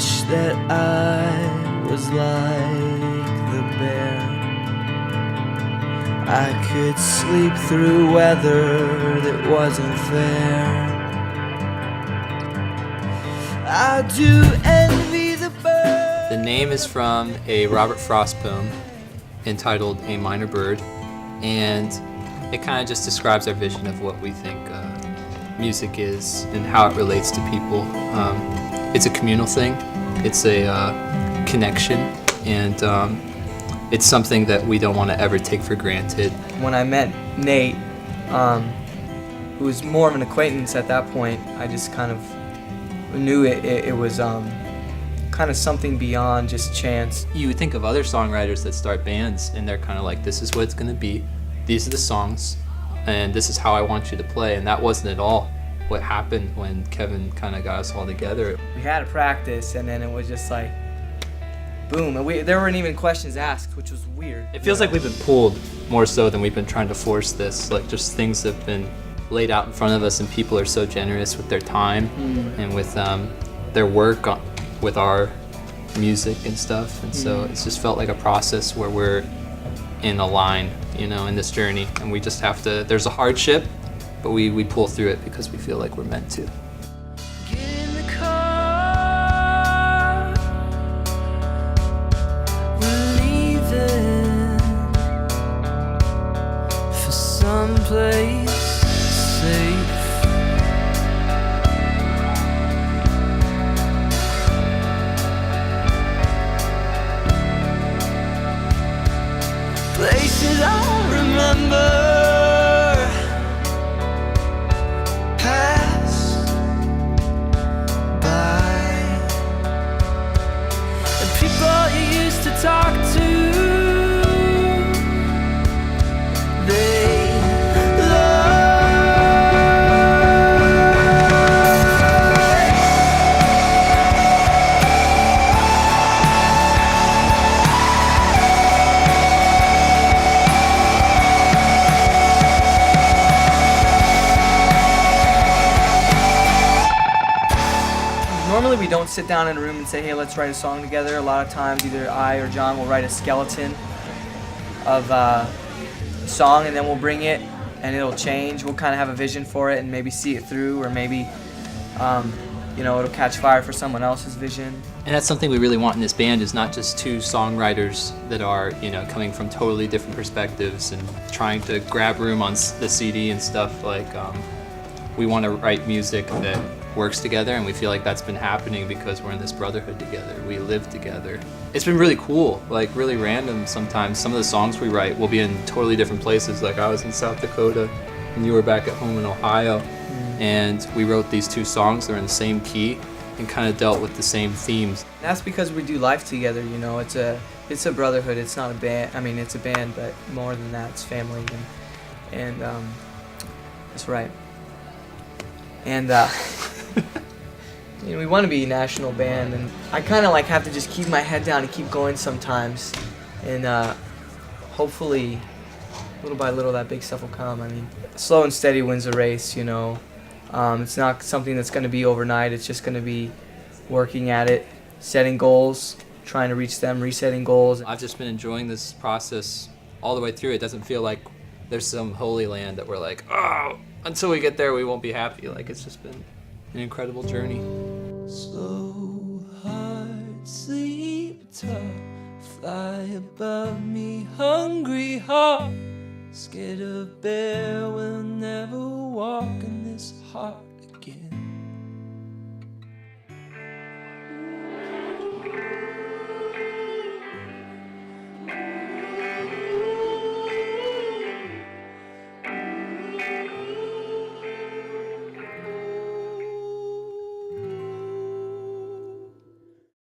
wish that I was like the bear. I could sleep through weather that wasn't fair. I do envy the bird. The name is from a Robert Frost poem entitled A Minor Bird, and it kind of just describes our vision of what we think music is and how it relates to people. It's a communal thing, it's a connection, and it's something that we don't want to ever take for granted. When I met Nate, who was more of an acquaintance at that point, I just kind of knew it was kind of something beyond just chance. You would think of other songwriters that start bands and they're kind of like, this is what it's going to be, these are the songs, and this is how I want you to play, and that wasn't at all what happened when Kevin kind of got us all together. We had a practice, and then it was just like, boom, and there weren't even questions asked, which was weird. It feels like we've been pulled more so than we've been trying to force this. Like, just things have been laid out in front of us, and people are so generous with their time and with their work with our music and stuff, and so it's just felt like a process where we're in a line, you know, in this journey, and we just have to, there's a hardship, but we pull through it because we feel like we're meant to. Get in the car, we're leaving for someplace safe. Places I'll remember, pass by, and people you used to talk to, they Normally we don't sit down in a room and say, hey, let's write a song together. A lot of times either I or John will write a skeleton of a song, and then we'll bring it and it'll change. We'll kind of have a vision for it and maybe see it through, or maybe you know, it'll catch fire for someone else's vision. And that's something we really want in this band, is not just two songwriters that are, you know, coming from totally different perspectives and trying to grab room on the CD and stuff. Like, we want to write music that works together, and we feel like that's been happening because we're in this brotherhood together. We live together. It's been really cool, like really random sometimes. Some of the songs we write will be in totally different places. Like, I was in South Dakota and you were back at home in Ohio, and we wrote these two songs that are in the same key and kind of dealt with the same themes. That's because we do life together, you know. It's a brotherhood. It's not a band. I mean, it's a band, but more than that, it's family, and that's right. And you know, we want to be a national band, and I kind of like have to just keep my head down and keep going sometimes, and hopefully, little by little, that big stuff will come. I mean, slow and steady wins the race, you know. It's not something that's going to be overnight. It's just going to be working at it, setting goals, trying to reach them, resetting goals. I've just been enjoying this process all the way through. It doesn't feel like there's some holy land that we're like, oh, until we get there we won't be happy. Like, it's just been an incredible journey. Slow heart, sleep tough, fly above me, hungry heart, scared of bear will never walk in this heart.